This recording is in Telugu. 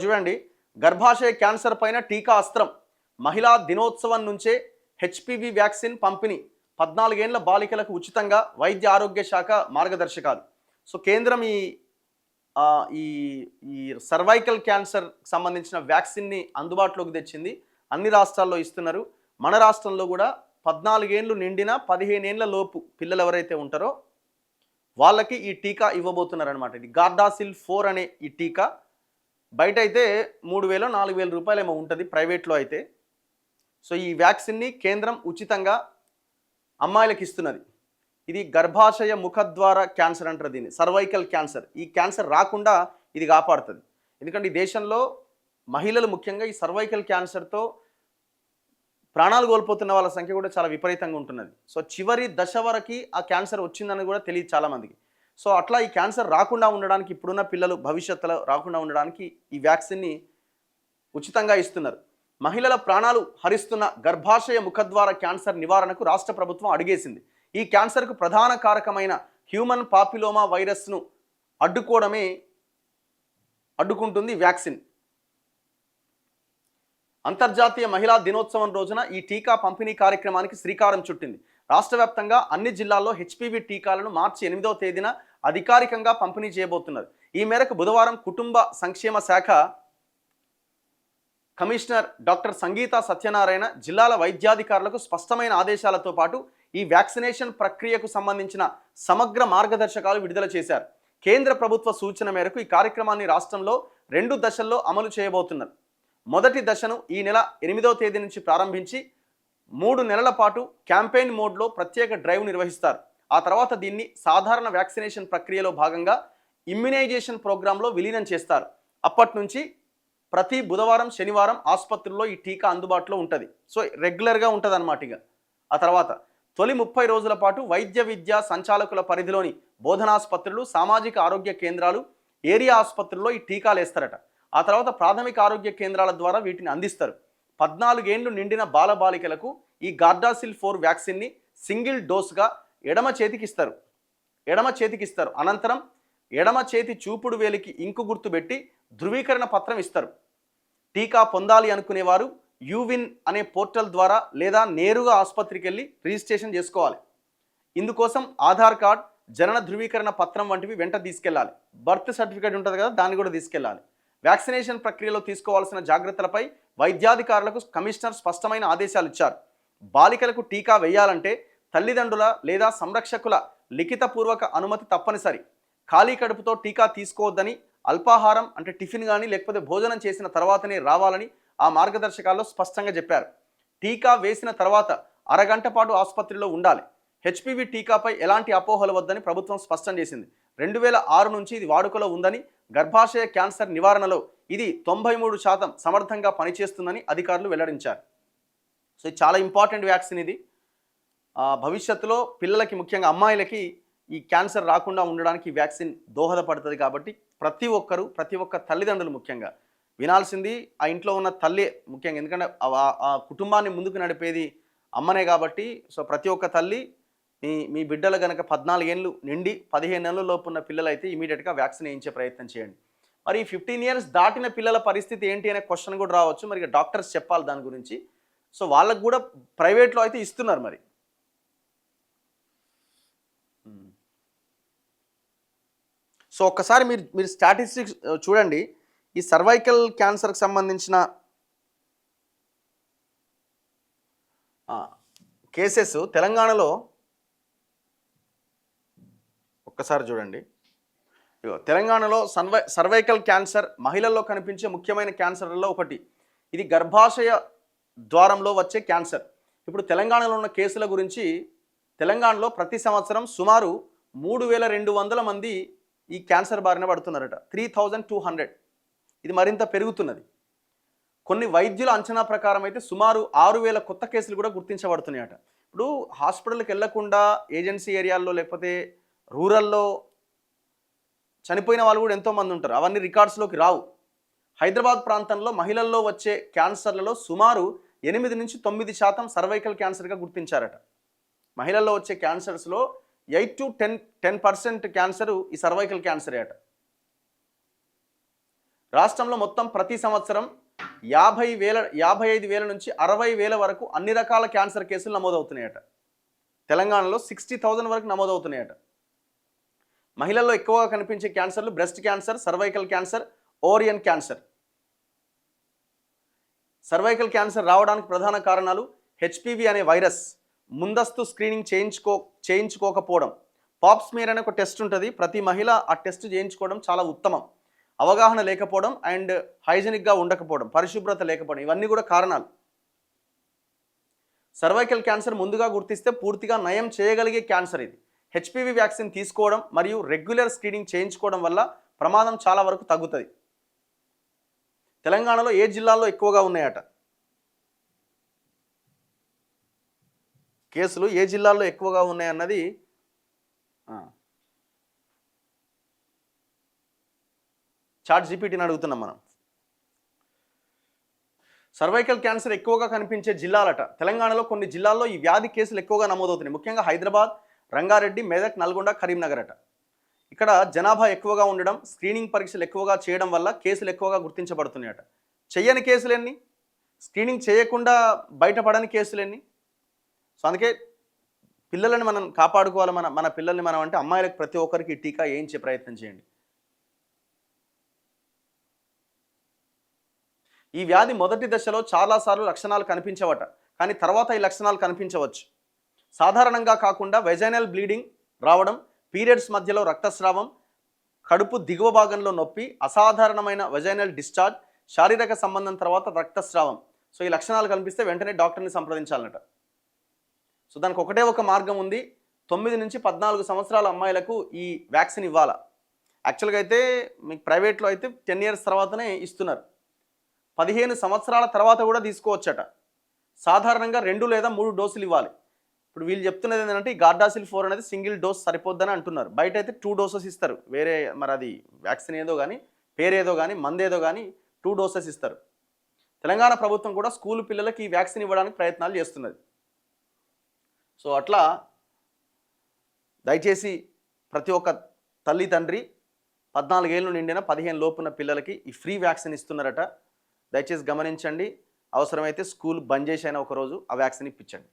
ఒకటి చూడండి, గర్భాశయ క్యాన్సర్ పైన టీకా అస్త్రం, మహిళా దినోత్సవం నుంచే హెచ్పివి వ్యాక్సిన్ పంపిణీ, 14 ఏళ్ల బాలికలకు ఉచితంగా వైద్య ఆరోగ్య శాఖ మార్గదర్శకాలు. సో కేంద్రం ఆ, ఈ ఈ సర్వైకల్ క్యాన్సర్ సంబంధించిన వ్యాక్సిన్ని అందుబాటులోకి తెచ్చింది. అన్ని రాష్ట్రాల్లో ఇస్తున్నారు. మన రాష్ట్రంలో కూడా 14 ఏళ్ళు నిండిన 15 ఏళ్ల లోపు పిల్లలు ఎవరైతే ఉంటారో వాళ్ళకి ఈ టీకా ఇవ్వబోతున్నారు అనమాట. ఇది గార్డాసిల్ 4 అనే ఈ టీకా బయట అయితే 3,000 4,000 రూపాయలు ఏమో ఉంటుంది ప్రైవేట్లో అయితే. సో ఈ వ్యాక్సిన్ని కేంద్రం ఉచితంగా అమ్మాయిలకు ఇస్తున్నది. ఇది గర్భాశయ ముఖద్వార క్యాన్సర్ అంటారు దీన్ని, సర్వైకల్ క్యాన్సర్. ఈ క్యాన్సర్ రాకుండా ఇది కాపాడుతుంది. ఎందుకంటే ఈ దేశంలో మహిళలు ముఖ్యంగా ఈ సర్వైకల్ క్యాన్సర్తో ప్రాణాలు కోల్పోతున్న వాళ్ళ సంఖ్య కూడా చాలా విపరీతంగా ఉంటున్నది. సో చివరి దశ వరకు ఆ క్యాన్సర్ వచ్చిందని కూడా తెలియదు చాలామందికి. సో అట్లా ఈ క్యాన్సర్ రాకుండా ఉండడానికి, ఇప్పుడున్న పిల్లలు భవిష్యత్తులో రాకుండా ఉండడానికి ఈ వ్యాక్సిన్ని ఉచితంగా ఇస్తున్నారు. మహిళల ప్రాణాలు హరిస్తున్న గర్భాశయ ముఖద్వార క్యాన్సర్ నివారణకు రాష్ట్ర ప్రభుత్వం అడుగేసింది. ఈ క్యాన్సర్కు ప్రధాన కారకమైన హ్యూమన్ పాపిలోమా వైరస్ను అడ్డుకుంటుంది వ్యాక్సిన్. అంతర్జాతీయ మహిళా దినోత్సవం రోజున ఈ టీకా పంపిణీ కార్యక్రమానికి శ్రీకారం చుట్టింది. రాష్ట్ర వ్యాప్తంగా అన్ని జిల్లాల్లో హెచ్పివి టీకాలను మార్చి 8వ తేదీన అధికారికంగా పంపిణీ చేయబోతున్నారు. ఈ మేరకు బుధవారం కుటుంబ సంక్షేమ శాఖ కమిషనర్ డాక్టర్ సంగీత సత్యనారాయణ జిల్లాల వైద్యాధికారులకు స్పష్టమైన ఆదేశాలతో పాటు ఈ వ్యాక్సినేషన్ ప్రక్రియకు సంబంధించిన సమగ్ర మార్గదర్శకాలు విడుదల చేశారు. కేంద్ర ప్రభుత్వ సూచన మేరకు ఈ కార్యక్రమాన్ని రాష్ట్రంలో 2 దశల్లో అమలు చేయబోతున్నారు. మొదటి దశను ఈ నెల 8వ తేదీ నుంచి ప్రారంభించి 3 నెలల పాటు క్యాంపెయిన్ మోడ్లో ప్రత్యేక డ్రైవ్ నిర్వహిస్తారు. ఆ తర్వాత దీన్ని సాధారణ వ్యాక్సినేషన్ ప్రక్రియలో భాగంగా ఇమ్యునైజేషన్ ప్రోగ్రాంలో విలీనం చేస్తారు. అప్పటి నుంచి ప్రతి బుధవారం శనివారం ఆసుపత్రుల్లో ఈ టీకా అందుబాటులో ఉంటుంది. సో రెగ్యులర్గా ఉంటుంది అన్నమాట. ఇక ఆ తర్వాత తొలి 30 రోజుల పాటు వైద్య విద్యా సంచాలకుల పరిధిలోని బోధనాసుపత్రులు, సామాజిక ఆరోగ్య కేంద్రాలు, ఏరియా ఆసుపత్రుల్లో ఈ టీకాలు వేస్తారట. ఆ తర్వాత ప్రాథమిక ఆరోగ్య కేంద్రాల ద్వారా వీటిని అందిస్తారు. 14 ఏళ్లు నిండిన బాలబాలికలకు ఈ గార్డాసిల్ 4 వ్యాక్సిన్ని సింగిల్ డోస్గా ఎడమ చేతికి ఇస్తారు. అనంతరం ఎడమ చేతి చూపుడు వేలికి ఇంకు గుర్తు పెట్టి ధృవీకరణ పత్రం ఇస్తారు. టీకా పొందాలి అనుకునేవారు యూవిన్ అనే పోర్టల్ ద్వారా లేదా నేరుగా ఆసుపత్రికి వెళ్ళి రిజిస్ట్రేషన్ చేసుకోవాలి. ఇందుకోసం ఆధార్ కార్డ్, జనన ధృవీకరణ పత్రం వంటివి వెంట తీసుకెళ్ళాలి. బర్త్ సర్టిఫికేట్ ఉంటుంది కదా, దాన్ని కూడా తీసుకెళ్ళాలి. వ్యాక్సినేషన్ ప్రక్రియలో తీసుకోవాల్సిన జాగ్రత్తలపై వైద్యాధికారులకు కమిషనర్ స్పష్టమైన ఆదేశాలు ఇచ్చారు. బాలికలకు టీకా వేయాలంటే తల్లిదండ్రుల లేదా సంరక్షకుల లిఖితపూర్వక అనుమతి తప్పనిసరి. ఖాళీ కడుపుతో టీకా తీసుకోవద్దని, అల్పాహారం అంటే టిఫిన్ కానీ లేకపోతే భోజనం చేసిన తర్వాతనే రావాలని ఆ మార్గదర్శకాల్లో స్పష్టంగా చెప్పారు. టీకా వేసిన తర్వాత అరగంట పాటు ఆసుపత్రిలో ఉండాలి. హెచ్పివి టీకాపై ఎలాంటి అపోహలు వద్దని ప్రభుత్వం స్పష్టం చేసింది. 2006 నుంచి ఇది వాడుకలో ఉందని, గర్భాశయ క్యాన్సర్ నివారణలో ఇది 93% సమర్థంగా పనిచేస్తుందని అధికారులు వెల్లడించారు. సో ఇది చాలా ఇంపార్టెంట్ వ్యాక్సిన్. ఇది భవిష్యత్తులో పిల్లలకి, ముఖ్యంగా అమ్మాయిలకి ఈ క్యాన్సర్ రాకుండా ఉండడానికి ఈ వ్యాక్సిన్ దోహదపడుతుంది. కాబట్టి ప్రతి ఒక్క తల్లిదండ్రులు ముఖ్యంగా వినాల్సింది ఆ ఇంట్లో ఉన్న తల్లి ముఖ్యంగా. ఎందుకంటే ఆ కుటుంబాన్ని ముందుకు నడిపేది అమ్మనే కాబట్టి. సో ప్రతి ఒక్క తల్లి మీ బిడ్డలు కనుక 14 ఏళ్ళు నిండి 15 ఏళ్ళ లోపు ఉన్న పిల్లలైతే ఇమీడియట్గా వ్యాక్సిన్ వేయించే ప్రయత్నం చేయండి. మరి 15 ఇయర్స్ దాటిన పిల్లల పరిస్థితి ఏంటి అనే క్వశ్చన్ కూడా రావచ్చు. మరి డాక్టర్స్ చెప్పాలి దాని గురించి. సో వాళ్ళకు కూడా ప్రైవేట్లో అయితే ఇస్తున్నారు. మరి సో ఒక్కసారి మీరు స్టాటిస్టిక్స్ చూడండి. ఈ సర్వైకల్ క్యాన్సర్కి సంబంధించిన కేసెస్ తెలంగాణలో ఒక్కసారి చూడండి. తెలంగాణలో సర్వైకల్ క్యాన్సర్ మహిళల్లో కనిపించే ముఖ్యమైన క్యాన్సర్లలో ఒకటి. ఇది గర్భాశయ ద్వారంలో వచ్చే క్యాన్సర్. ఇప్పుడు తెలంగాణలో ఉన్న కేసుల గురించి, తెలంగాణలో ప్రతి సంవత్సరం సుమారు 3,200 మంది ఈ క్యాన్సర్ బారిన పడుతున్నారట. 3,200. ఇది మరింత పెరుగుతున్నది. కొన్ని వైద్యుల అంచనా ప్రకారం అయితే సుమారు 6,000 కొత్త కేసులు కూడా గుర్తించబడుతున్నాయట. ఇప్పుడు హాస్పిటల్కి వెళ్లకుండా ఏజెన్సీ ఏరియాల్లో లేకపోతే రూరల్లో చనిపోయిన వాళ్ళు కూడా ఎంతోమంది ఉంటారు. అవన్నీ రికార్డ్స్లోకి రావు. హైదరాబాద్ ప్రాంతంలో మహిళల్లో వచ్చే క్యాన్సర్లలో సుమారు 8 నుంచి 9% సర్వైకల్ క్యాన్సర్గా గుర్తించారట. మహిళల్లో వచ్చే క్యాన్సర్స్లో 8 to 10% క్యాన్సర్ ఈ సర్వైకల్ క్యాన్సరే అట. రాష్ట్రంలో మొత్తం ప్రతి సంవత్సరం 55,000 నుంచి 60,000 వరకు అన్ని రకాల క్యాన్సర్ కేసులు నమోదవుతున్నాయట. తెలంగాణలో 60,000 వరకు నమోదవుతున్నాయట. మహిళల్లో ఎక్కువగా కనిపించే క్యాన్సర్లు breast cancer, cervical cancer, ovarian cancer. Cervical cancer రావడానికి ప్రధాన కారణాలు హెచ్పివి అనే వైరస్, ముందస్తు స్క్రీనింగ్ చేయించుకోకపోవడం. పాప్స్మియర్ అనే ఒక టెస్ట్ ఉంటుంది, ప్రతి మహిళ ఆ టెస్ట్ చేయించుకోవడం చాలా ఉత్తమం. అవగాహన లేకపోవడం అండ్ హైజెనిక్గా ఉండకపోవడం, పరిశుభ్రత లేకపోవడం, ఇవన్నీ కూడా కారణాలు. సర్వైకల్ క్యాన్సర్ ముందుగా గుర్తిస్తే పూర్తిగా నయం చేయగలిగే క్యాన్సర్ ఇది. హెచ్పివి వ్యాక్సిన్ తీసుకోవడం మరియు రెగ్యులర్ స్క్రీనింగ్ చేయించుకోవడం వల్ల ప్రమాదం చాలా వరకు తగ్గుతుంది. తెలంగాణలో ఏ జిల్లాల్లో ఎక్కువగా ఉన్నాయట కేసులు, ఏ జిల్లాల్లో ఎక్కువగా ఉన్నాయన్నది చాట్ జీపీటీని అడుగుతున్నాం మనం. సర్వైకల్ క్యాన్సర్ ఎక్కువగా కనిపించే జిల్లాలట. తెలంగాణలో కొన్ని జిల్లాల్లో ఈ వ్యాధి కేసులు ఎక్కువగా నమోదవుతున్నాయి. ముఖ్యంగా హైదరాబాద్, రంగారెడ్డి, మెదక్, నల్గొండ, కరీంనగర్ అట. ఇక్కడ జనాభా ఎక్కువగా ఉండడం, స్క్రీనింగ్ పరీక్షలు ఎక్కువగా చేయడం వల్ల కేసులు ఎక్కువగా గుర్తించబడుతున్నాయట. చెయ్యని కేసులు ఎన్ని, స్క్రీనింగ్ చేయకుండా బయటపడని కేసులు ఎన్ని. సో అందుకే పిల్లలని మనం కాపాడుకోవాలి. మన పిల్లల్ని మనం అంటే అమ్మాయిలకు ప్రతి ఒక్కరికి టీకా వేయించే ప్రయత్నం చేయండి. ఈ వ్యాధి మొదటి దశలో చాలాసార్లు లక్షణాలు కనిపించవట, కానీ తర్వాత ఈ లక్షణాలు కనిపించవచ్చు. సాధారణంగా కాకుండా వెజైనల్ బ్లీడింగ్ రావడం, పీరియడ్స్ మధ్యలో రక్తస్రావం, కడుపు దిగువ భాగంలో నొప్పి, అసాధారణమైన వెజైనల్ డిశ్చార్జ్, శారీరక సంబంధం తర్వాత రక్తస్రావం. సో ఈ లక్షణాలు కనిపిస్తే వెంటనే డాక్టర్ని సంప్రదించాలన్నట. సో దానికి ఒకటే ఒక మార్గం ఉంది. 9 నుంచి 14 సంవత్సరాల అమ్మాయిలకు ఈ వ్యాక్సిన్ ఇవ్వాలా. యాక్చువల్గా అయితే మీకు ప్రైవేట్లో అయితే 10 years తర్వాతనే ఇస్తున్నారు. 15 సంవత్సరాల తర్వాత కూడా తీసుకోవచ్చట. సాధారణంగా 2 లేదా 3 డోసులు ఇవ్వాలి. ఇప్పుడు వీళ్ళు చెప్తున్నది ఏంటంటే ఈ గార్డాసిల్ 4 అనేది సింగిల్ డోస్ సరిపోద్దని అంటున్నారు. బయట అయితే 2 doses ఇస్తారు. వేరే మరి అది వ్యాక్సిన్ ఏదో కానీ, పేరేదో కానీ, మందేదో కానీ 2 doses ఇస్తారు. తెలంగాణ ప్రభుత్వం కూడా స్కూల్ పిల్లలకి ఈ వ్యాక్సిన్ ఇవ్వడానికి ప్రయత్నాలు చేస్తున్నది. సో అట్లా దయచేసి ప్రతి ఒక్క తల్లి తండ్రి 14 ఏళ్ళు నిండిన 15 లోపున్న పిల్లలకి ఈ ఫ్రీ వ్యాక్సిన్ ఇస్తున్నారట. దయచేసి గమనించండి. అవసరమైతే స్కూల్ బంద్ చేసైనా ఒకరోజు ఆ వ్యాక్సిన్ ఇప్పించండి.